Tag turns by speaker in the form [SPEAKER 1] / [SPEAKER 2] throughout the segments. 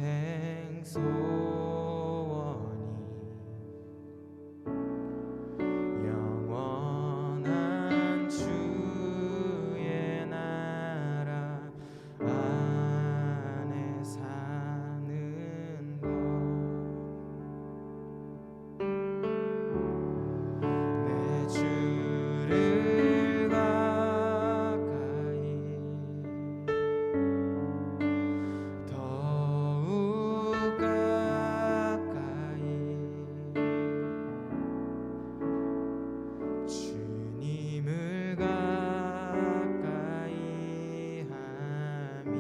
[SPEAKER 1] 평생 소원이 영원한 주의 나라 안에 사는 것. 내 주를 가까이 더욱 가까이 주님을 가까이 함이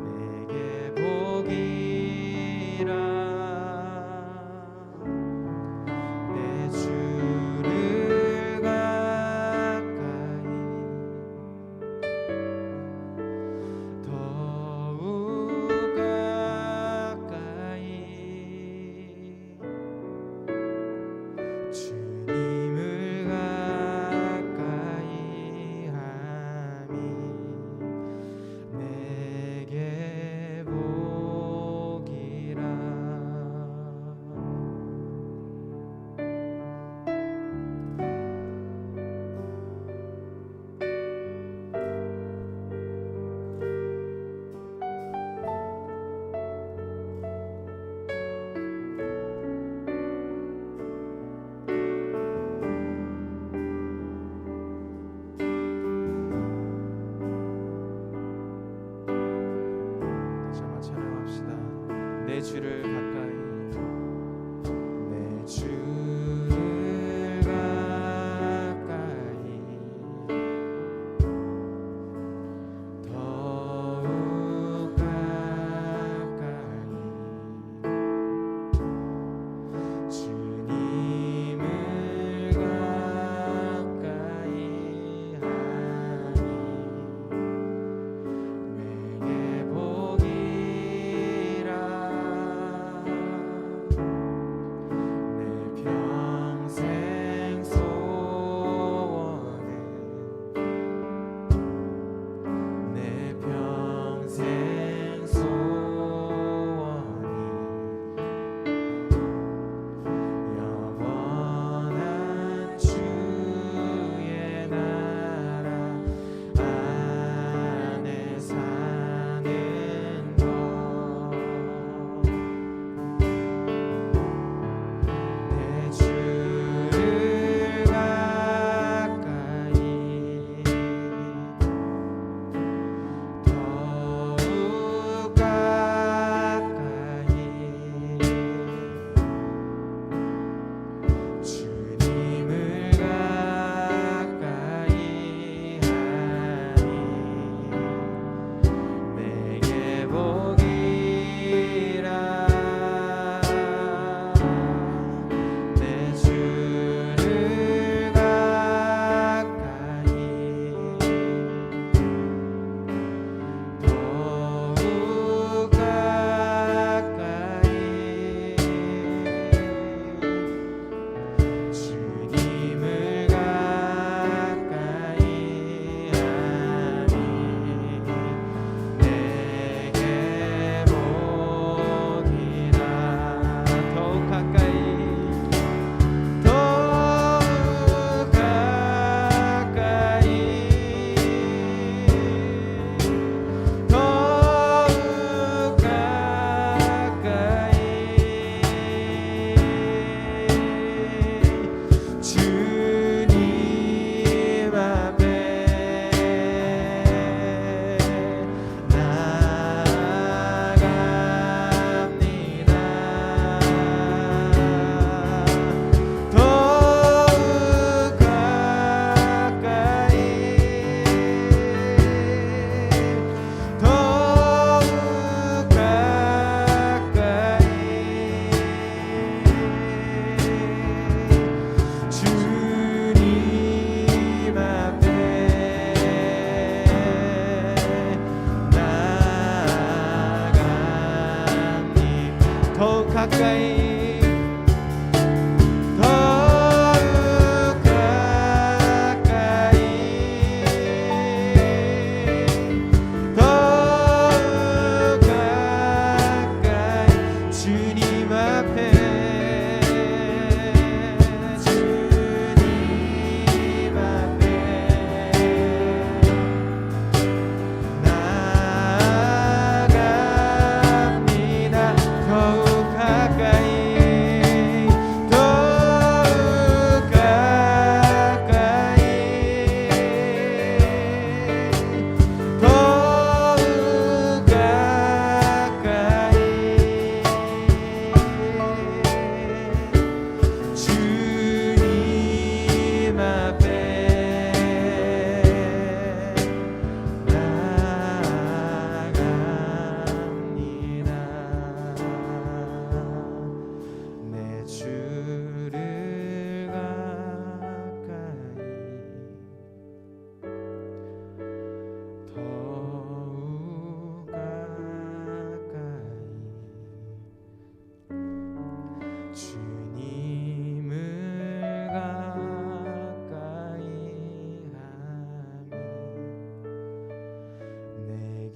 [SPEAKER 1] 내게 복이라. 내 주를 가까이 더욱 가까이 주님을 가까이 함이 내게 복이라. 다시 한번 찬양합시다. 내 주를 가까이, 내 주를 가까이 더욱 가까이 주님을 가까이 하니 내게 복이라.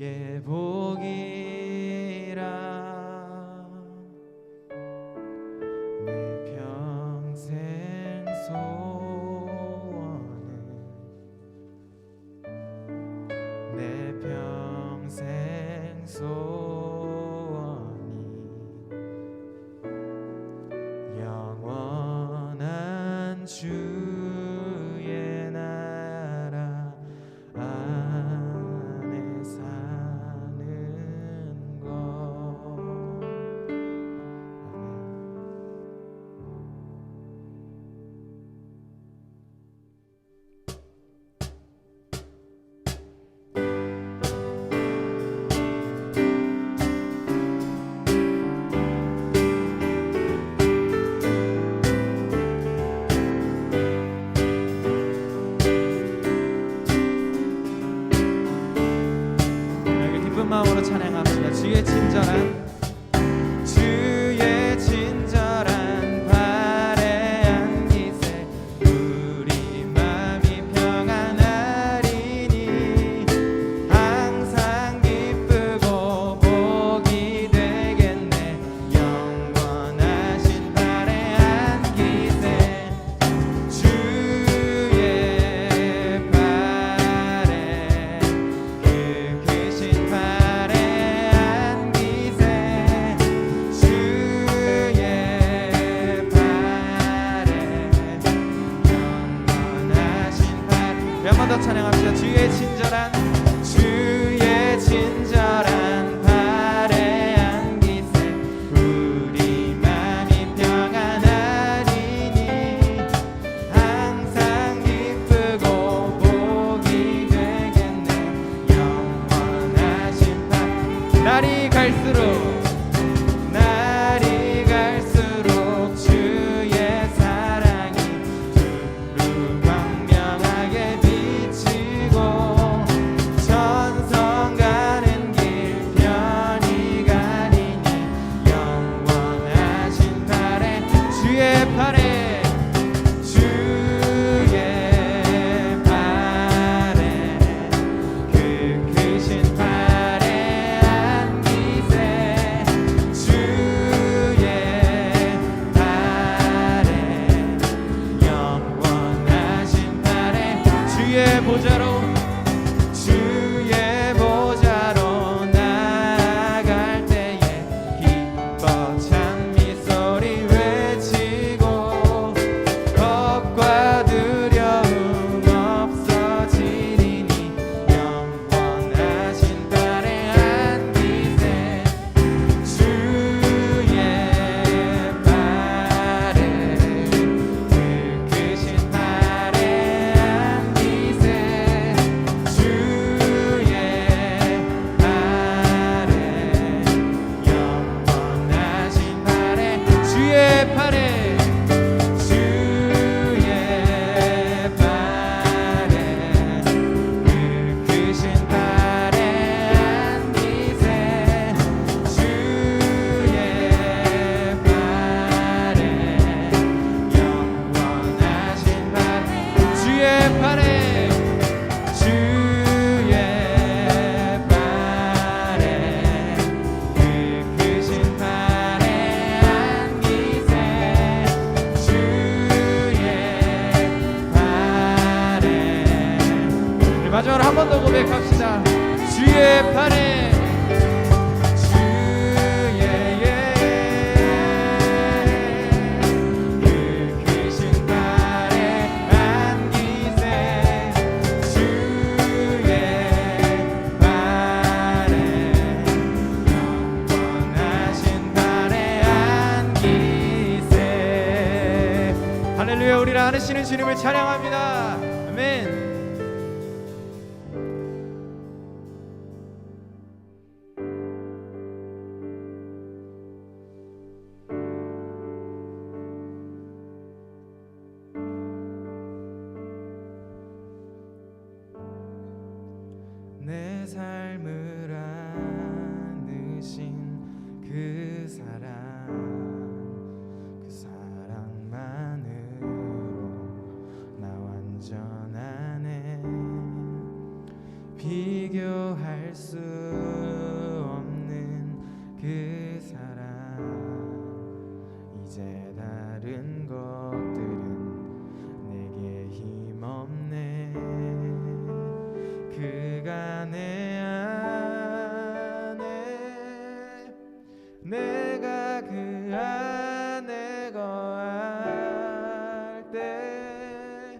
[SPEAKER 1] 내게 복이라 내 평생 소원은 내 평생 소원이 영원한 주의 나라 안에 사는 것. 마음으로 찬양합시다. 주의 친절한 발에 안기세 우리 마음이 평안하리니 항상 기쁘고 복이 되겠네. 영원하신 발에 안기세 주의 발에 그 크신 발에 안기세 주의 발에 영원하신 발. 한 번 더 찬양합시다. 주의 친절한 발에 안기세 우리 마음이 평안하리니 항상 기쁘고 복이 되겠네. 영원하신 발. 날이 갈수록 주의 사랑이 두루 광명하게 비치고 전성 가는 길 편히 가리니 영원하신 발에 주의 발에 그 크신 발에 안기세 주의 발에 영원하신 발에 주의 보좌로 나아갈 때에 기뻐 찬미 소리 외치고 겁과 두려움 없어지리니 영원하신 발에 안기세 주의 발에 그 크신 발에 안기세 주의 발에 영원하신 발에 주의 발에 그 크신 발에 안기세 주의 발에 영원하신 발. 주의 발에 그 크신 발에 안기세 주의 발에. 우리 마지막으로 한 번 더 고백합시다. 주의 발에 그 크신 발에 안기세 주의 발에 영원하신 발에 안기세. 할렐루야. 우리를 아시는 주님을 찬양합니다. 아멘. 내 삶을 안으신 그 사랑만으로 나 완전하네. 비가 비교할 수 없는 그 사랑 이제 다른 것들은 내게 힘없네 그가 내 안에 내가 그 안에 거할 때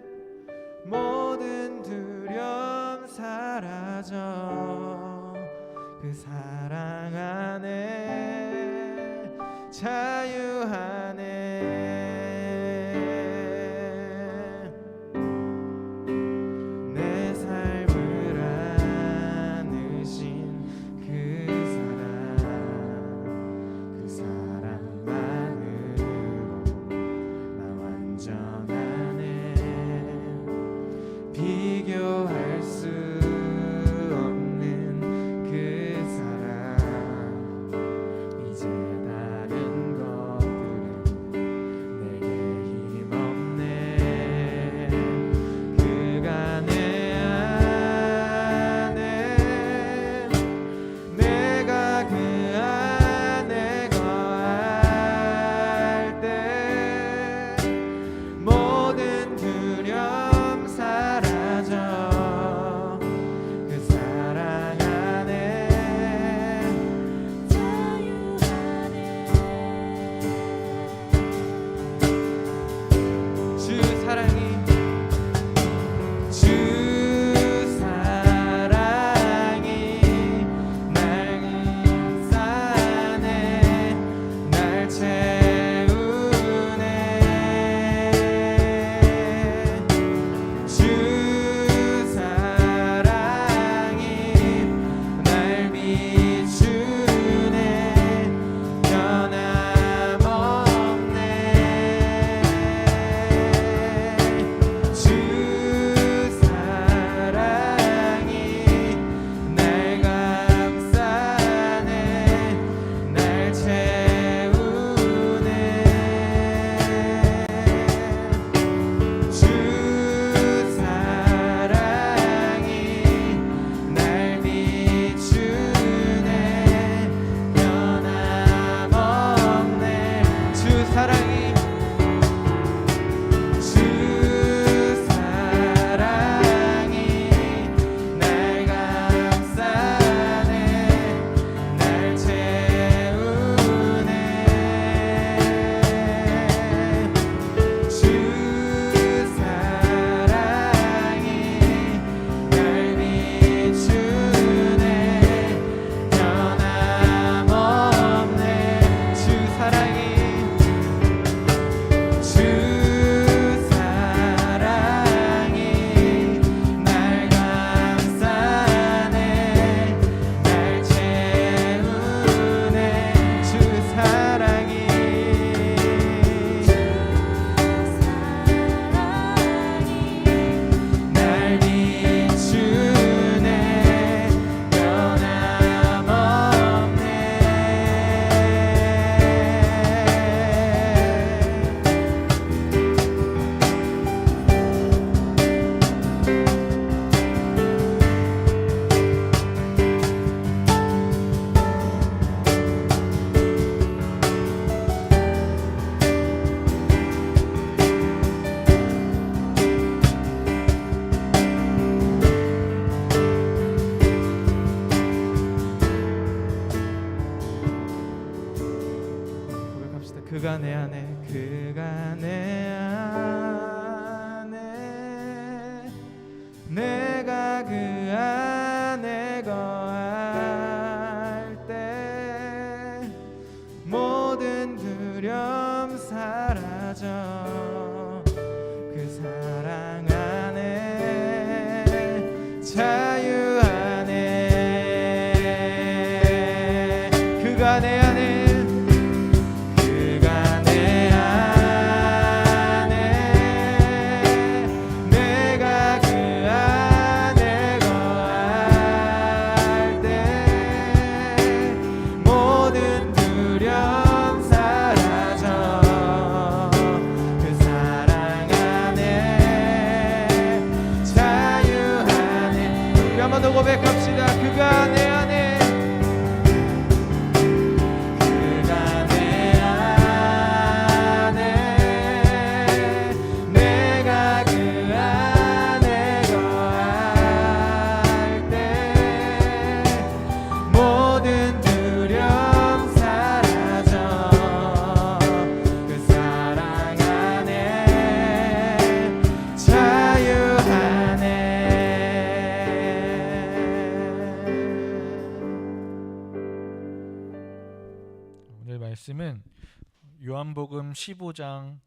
[SPEAKER 1] 모든 두려움 사라져 그 사랑 안에 자유 안에 내 삶을 안으신 그 사랑만으로 나 완전하네 비교할 수 없는 그 사랑 이제 다른 것들은 내게 힘없네 그가 내 안에 내가 그 안에 거할 때 모든 두려움 사라져 그 사랑 안에 자유 안에 주 사랑이 날 감싸네 날 채우네 주 사랑이 날 비추네 변함없네 주 사랑이 날 감싸네 날 채우네 주 사랑이 날 비추네 변함없네 주 사랑이 날 감싸네 날 채우네 주 사랑이 날 비추네 변함없네 주 사랑이 날 감싸네 날 채우네 주 사랑이 날 비추네 변함없네 고백합시다 그가 내 안에 그가 내 안에 내가 그 안에 거할 때 모든 두려움 사라져 그 사랑 안에 자유 안에 그가 내 안에 내가 그 안에 거할 때 모든 두려움 사라져 그 사랑 안에 자유 안에 우리 한 번 더 고백합시다 그가 내 안에 내가 그 안에 거할 때 모든 두려움 사라져 그 사랑 안에 자유하네. 오늘 말씀은 요한복음 15장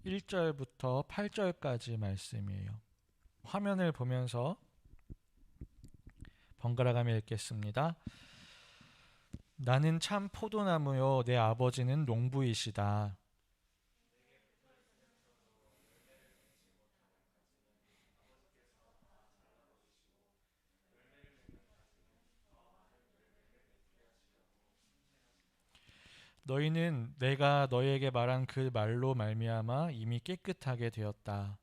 [SPEAKER 1] 1절부터 8절까지 말씀이에요. 화면을 보면서 번갈아가며 읽겠습니다. 나는 참 포도나무요 내 아버지는 농부이시다. 너희는 내가 너희에게 말한 그 말로 말미암아 이미 깨끗하게 되었다.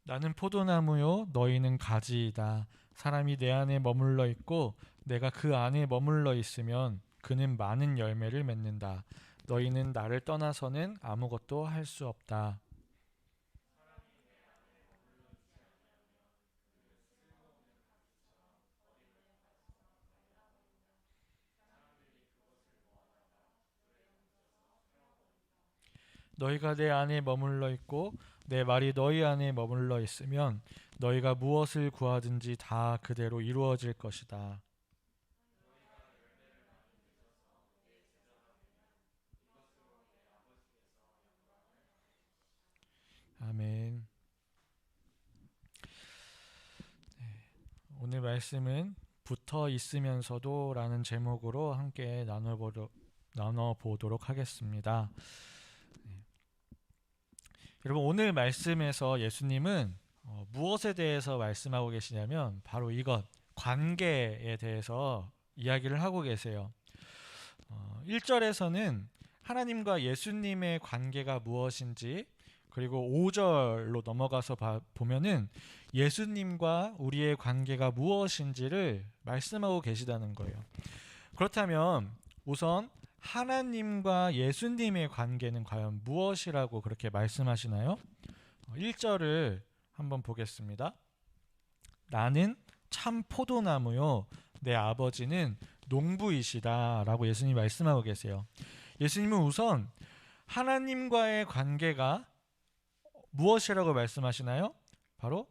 [SPEAKER 1] 나는 포도나무요 너희는 가지이다. 사람이 내 안에 머물러 있고 내가 그 안에 머물러 있으면 그는 많은 열매를 맺는다. 너희는 나를 떠나서는 아무것도 할 수 없다. 너희가 내 안에 머물러 있고 내 말이 너희 안에 머물러 있으면 너희가 무엇을 구하든지 다 그대로 이루어질 것이다. 아멘. 오늘 말씀은 붙어 있으면서도 라는 제목으로 함께 나눠보도록 하겠습니다. 여러분, 오늘 말씀에서 예수님은 무엇에 대해서 말씀하고 계시냐면 바로 이것, 관계에 대해서 이야기를 하고 계세요. 1절에서는 하나님과 예수님의 관계가 무엇인지, 그리고 5절로 넘어가서 보면은 예수님과 우리의 관계가 무엇인지를 말씀하고 계시다는 거예요. 그렇다면 우선 하나님과 예수님의 관계는 과연 무엇이라고 그렇게 말씀하시나요? 1절을 한번 보겠습니다. 나는 참 포도나무요 내 아버지는 농부이시다 라고 예수님이 말씀하고 계세요. 예수님은 우선 하나님과의 관계가 무엇이라고 말씀하시나요? 바로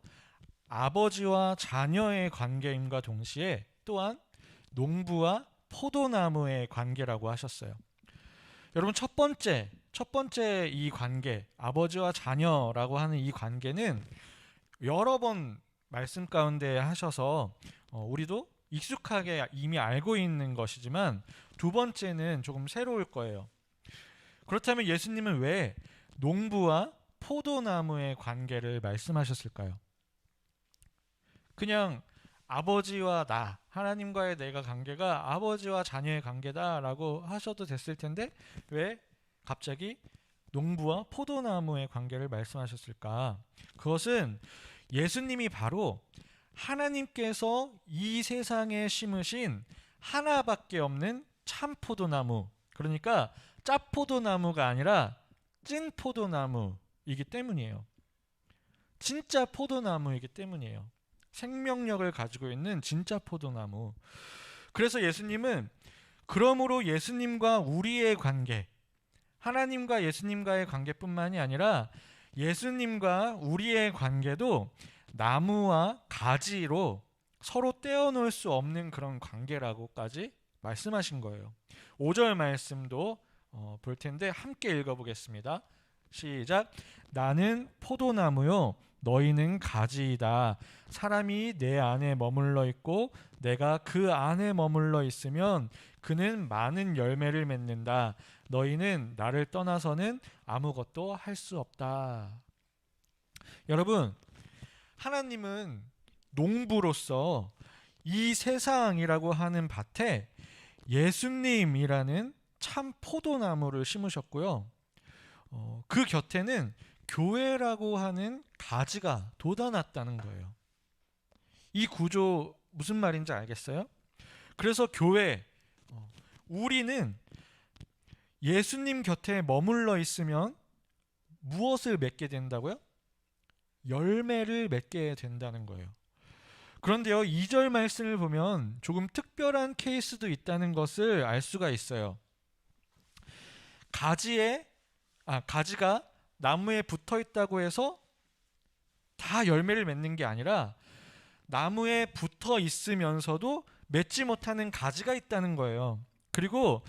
[SPEAKER 1] 아버지와 자녀의 관계임과 동시에 또한 농부와 포도나무의 관계라고 하셨어요. 여러분, 첫 번째 이 관계, 아버지와 자녀라고 하는 이 관계는 여러 번 말씀 가운데 하셔서 우리도 익숙하게 이미 알고 있는 것이지만 두 번째는 조금 새로울 거예요. 그렇다면 예수님은 왜 농부와 포도나무의 관계를 말씀하셨을까요? 그냥 아버지와 나, 하나님과의 내가 관계가 아버지와 자녀의 관계다라고 하셔도 됐을 텐데 왜 갑자기 농부와 포도나무의 관계를 말씀하셨을까? 그것은 예수님이 바로 하나님께서 이 세상에 심으신 하나밖에 없는 참 포도나무, 그러니까 짭포도나무가 아니라 찐 포도나무이기 때문이에요. 진짜 포도나무이기 때문이에요. 생명력을 가지고 있는 진짜 포도나무. 그래서 예수님은 그러므로 예수님과 우리의 관계, 하나님과 예수님과의 관계뿐만이 아니라 예수님과 우리의 관계도 나무와 가지로 서로 떼어놓을 수 없는 그런 관계라고까지 말씀하신 거예요. 5절 말씀도 볼 텐데 함께 읽어보겠습니다. 시작. 나는 포도나무요 너희는 가지이다. 사람이 내 안에 머물러 있고 내가 그 안에 머물러 있으면 그는 많은 열매를 맺는다. 너희는 나를 떠나서는 아무것도 할 수 없다. 여러분, 하나님은 농부로서 이 세상이라고 하는 밭에 예수님이라는 참 포도나무를 심으셨고요. 그 곁에는 교회라고 하는 가지가 돋아났다는 거예요. 이 구조 무슨 말인지 알겠어요? 그래서 교회, 우리는 예수님 곁에 머물러 있으면 무엇을 맺게 된다고요? 열매를 맺게 된다는 거예요. 그런데요, 2절 말씀을 보면 조금 특별한 케이스도 있다는 것을 알 수가 있어요. 가지가 나무에 붙어 있다고 해서 다 열매를 맺는 게 아니라 나무에 붙어 있으면서도 맺지 못하는 가지가 있다는 거예요. 그리고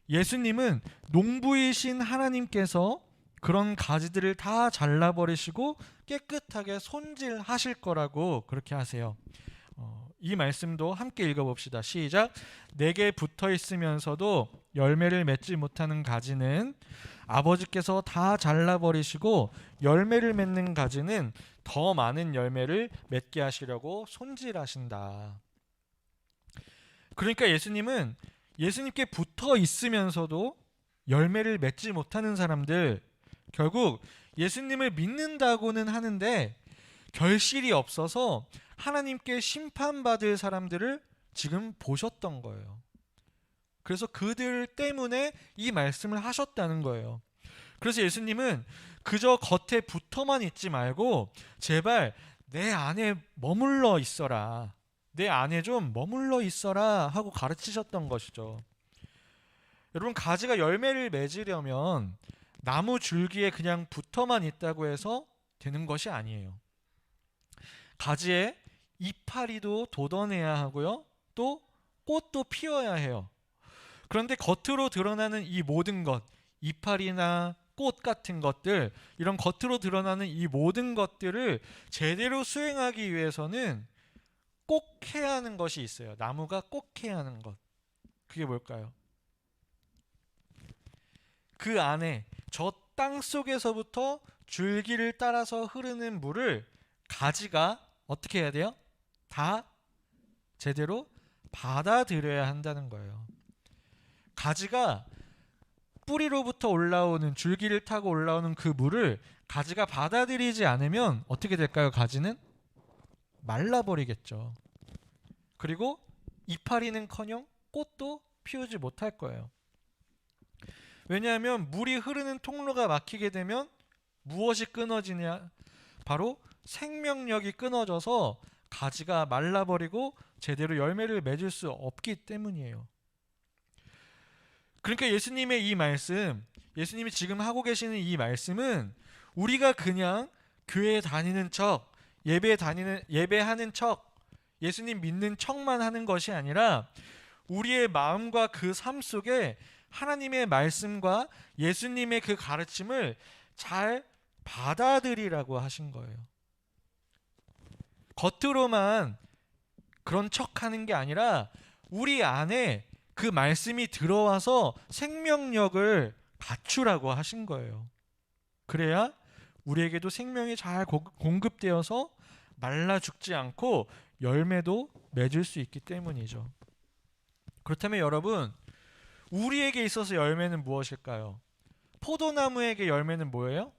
[SPEAKER 1] 예수님은 농부이신 하나님께서 그런 가지들을 다 잘라버리시고 깨끗하게 손질하실 거라고 그렇게 하세요. 이 말씀도 함께 읽어봅시다. 시작. 내게 붙어 있으면서도 열매를 맺지 못하는 가지는 아버지께서 다 잘라버리시고 열매를 맺는 가지는 더 많은 열매를 맺게 하시려고 손질하신다. 그러니까 예수님은 예수님께 붙어 있으면서도 열매를 맺지 못하는 사람들, 결국 예수님을 믿는다고는 하는데 결실이 없어서 하나님께 심판받을 사람들을 지금 보셨던 거예요. 그래서 그들 때문에 이 말씀을 하셨다는 거예요. 그래서 예수님은 그저 겉에 붙어만 있지 말고 제발 내 안에 머물러 있어라, 내 안에 좀 머물러 있어라 하고 가르치셨던 것이죠. 여러분, 가지가 열매를 맺으려면 나무 줄기에 그냥 붙어만 있다고 해서 되는 것이 아니에요. 가지에 이파리도 돋아내야 하고요, 또 꽃도 피어야 해요. 그런데 겉으로 드러나는 이 모든 것, 이파리나 꽃 같은 것들, 이런 겉으로 드러나는 이 모든 것들을 제대로 수행하기 위해서는 꼭 해야 하는 것이 있어요. 나무가 꼭 해야 하는 것. 그게 뭘까요? 그 안에 저 땅 속에서부터 줄기를 따라서 흐르는 물을 가지가 어떻게 해야 돼요? 다 제대로 받아들여야 한다는 거예요. 가지가 뿌리로부터 올라오는, 줄기를 타고 올라오는 그 물을 가지가 받아들이지 않으면 어떻게 될까요? 가지는 말라버리겠죠. 그리고 이파리는커녕 꽃도 피우지 못할 거예요. 왜냐하면 물이 흐르는 통로가 막히게 되면 무엇이 끊어지냐? 바로 생명력이 끊어져서 가지가 말라버리고 제대로 열매를 맺을 수 없기 때문이에요. 그러니까 예수님의 이 말씀, 예수님이 지금 하고 계시는 이 말씀은 우리가 그냥 교회 다니는 척, 예배하는 척, 예수님 믿는 척만 하는 것이 아니라 우리의 마음과 그 삶 속에 하나님의 말씀과 예수님의 그 가르침을 잘 받아들이라고 하신 거예요. 겉으로만 그런 척하는 게 아니라 우리 안에 그 말씀이 들어와서 생명력을 갖추라고 하신 거예요. 그래야 우리에게도 생명이 잘 공급되어서 말라 죽지 않고 열매도 맺을 수 있기 때문이죠. 그렇다면 여러분, 우리에게 있어서 열매는 무엇일까요? 포도나무에게 열매는 뭐예요?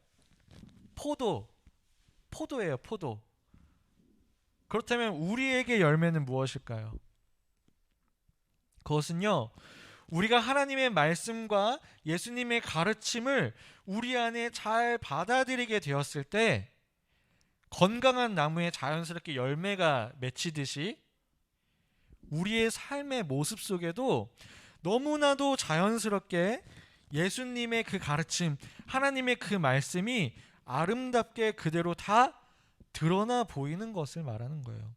[SPEAKER 1] 포도예요, 포도. 그렇다면 우리에게 열매는 무엇일까요? 그것은요, 우리가 하나님의 말씀과 예수님의 가르침을 우리 안에 잘 받아들이게 되었을 때 건강한 나무에 자연스럽게 열매가 맺히듯이 우리의 삶의 모습 속에도 너무나도 자연스럽게 예수님의 그 가르침, 하나님의 그 말씀이 아름답게 그대로 다 드러나 보이는 것을 말하는 거예요.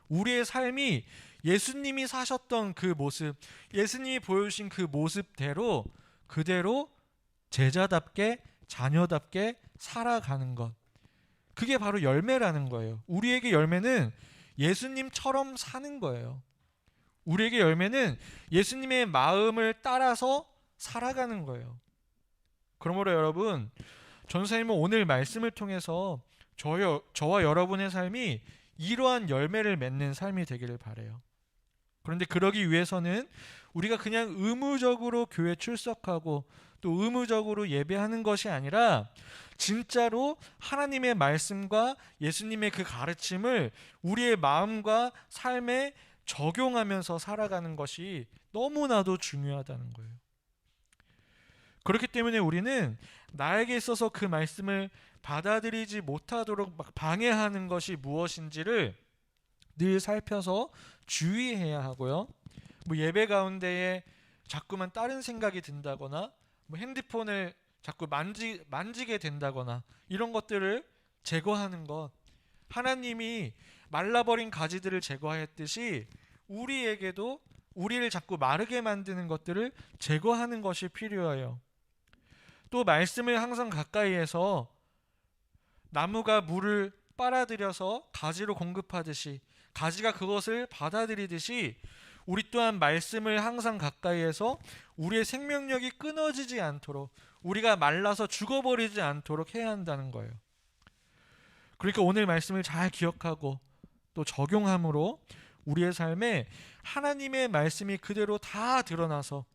[SPEAKER 1] 우리의 삶이 예수님이 사셨던 그 모습, 예수님이 보여주신 그 모습대로 그대로 제자답게, 자녀답게 살아가는 것, 그게 바로 열매라는 거예요. 우리에게 열매는 예수님처럼 사는 거예요. 우리에게 열매는 예수님의 마음을 따라서 살아가는 거예요. 그러므로 여러분, 전도사님은 오늘 말씀을 통해서 저와 여러분의 삶이 이러한 열매를 맺는 삶이 되기를 바라요. 그런데 그러기 위해서는 우리가 그냥 의무적으로 교회 출석하고 또 의무적으로 예배하는 것이 아니라 진짜로 하나님의 말씀과 예수님의 그 가르침을 우리의 마음과 삶에 적용하면서 살아가는 것이 너무나도 중요하다는 거예요. 그렇기 때문에 우리는 나에게 있어서 그 말씀을 받아들이지 못하도록 막 방해하는 것이 무엇인지를 늘 살펴서 주의해야 하고요. 뭐 예배 가운데에 자꾸만 다른 생각이 든다거나 뭐 핸드폰을 자꾸 만지게 된다거나 이런 것들을 제거하는 것, 하나님이 말라버린 가지들을 제거하였듯이 우리에게도 우리를 자꾸 마르게 만드는 것들을 제거하는 것이 필요해요. 또 말씀을 항상 가까이에서 나무가 물을 빨아들여서 가지로 공급하듯이 가지가 그것을 받아들이듯이 우리 또한 말씀을 항상 가까이에서 우리의 생명력이 끊어지지 않도록 우리가 말라서 죽어버리지 않도록 해야 한다는 거예요. 그러니까 오늘 말씀을 잘 기억하고 또 적용함으로 우리의 삶에 하나님의 말씀이 그대로 다 드러나서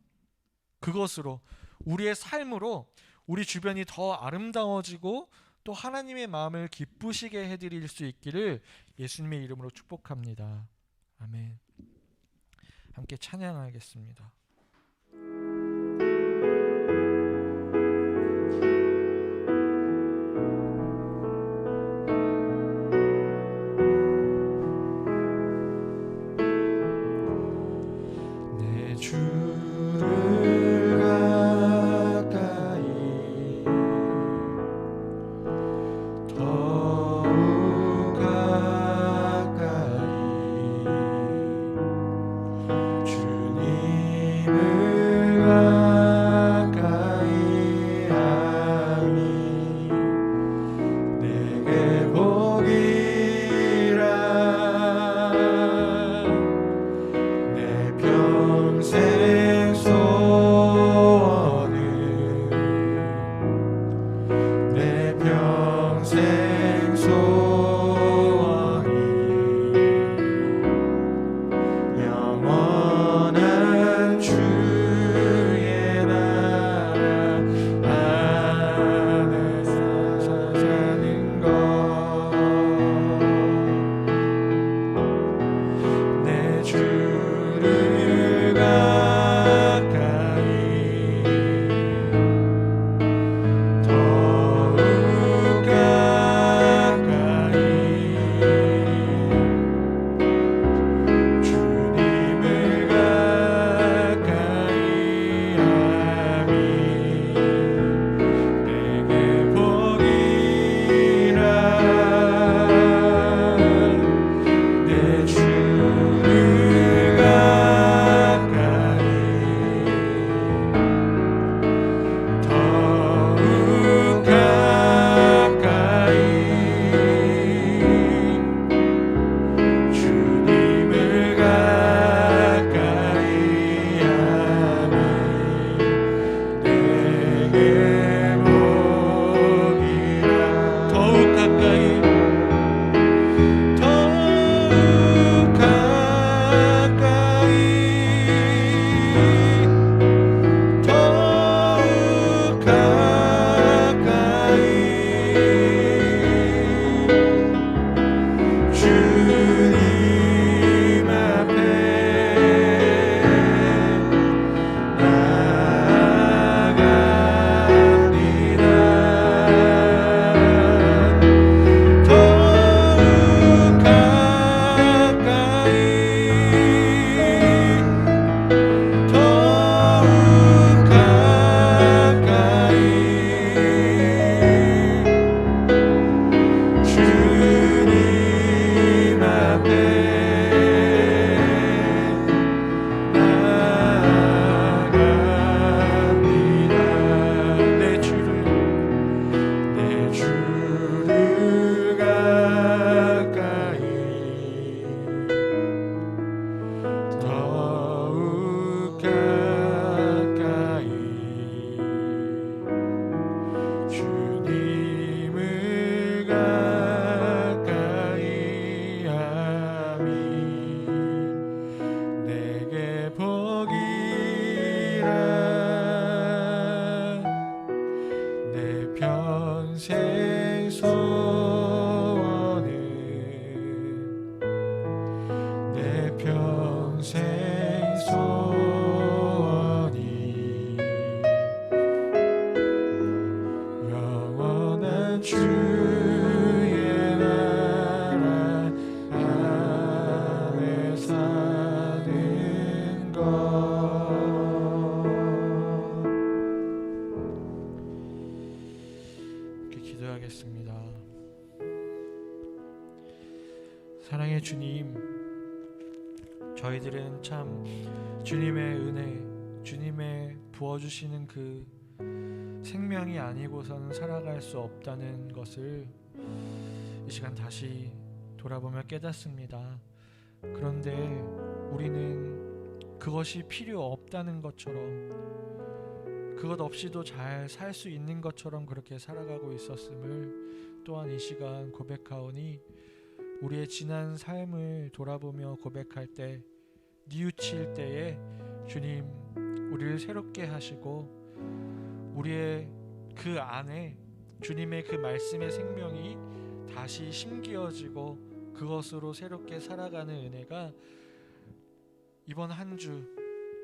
[SPEAKER 1] 그것으로 우리의 삶으로 우리 주변이 더 아름다워지고 또 하나님의 마음을 기쁘시게 해드릴 수 있기를 예수님의 이름으로 축복합니다. 아멘. 함께 찬양하겠습니다. 내 주를 가까이 더욱 가까이 주님 사랑의 주님, 저희들은 참 주님의 은혜, 주님의 부어주시는 그 생명이 아니고서는 살아갈 수 없다는 것을 이 시간 다시 돌아보며 깨닫습니다. 그런데 우리는 그것이 필요 없다는 것처럼, 그것 없이도 잘 살 수 있는 것처럼 그렇게 살아가고 있었음을 또한 이 시간 고백하오니, 우리의 지난 삶을 돌아보며 고백할 때, 뉘우칠 때에 주님 우리를 새롭게 하시고 우리의 그 안에 주님의 그 말씀의 생명이 다시 심기어지고 그것으로 새롭게 살아가는 은혜가 이번 한 주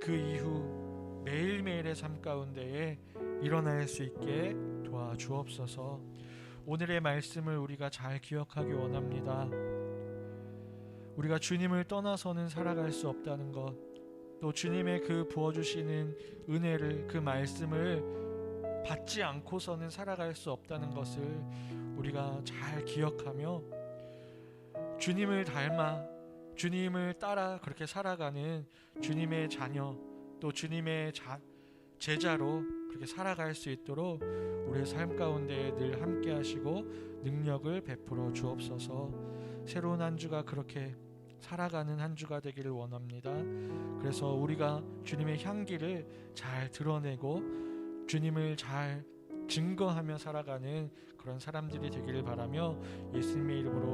[SPEAKER 1] 그 이후 매일매일의 삶 가운데에 일어날 수 있게 도와주옵소서. 오늘의 말씀을 우리가 잘 기억하기 원합니다. 우리가 주님을 떠나서는 살아갈 수 없다는 것, 또 주님의 그 부어주시는 은혜를, 그 말씀을 받지 않고서는 살아갈 수 없다는 것을 우리가 잘 기억하며 주님을 닮아 주님을 따라 그렇게 살아가는 주님의 자녀, 또 주님의 제자로 그렇게 살아갈 수 있도록 우리의 삶 가운데 늘 함께 하시고 능력을 베풀어 주옵소서. 새로운 한 주가 그렇게 살아가는 한 주가 되기를 원합니다. 그래서 우리가 주님의 향기를 잘 드러내고 주님을 잘 증거하며 살아가는 그런 사람들이 되기를 바라며 예수님의 이름으로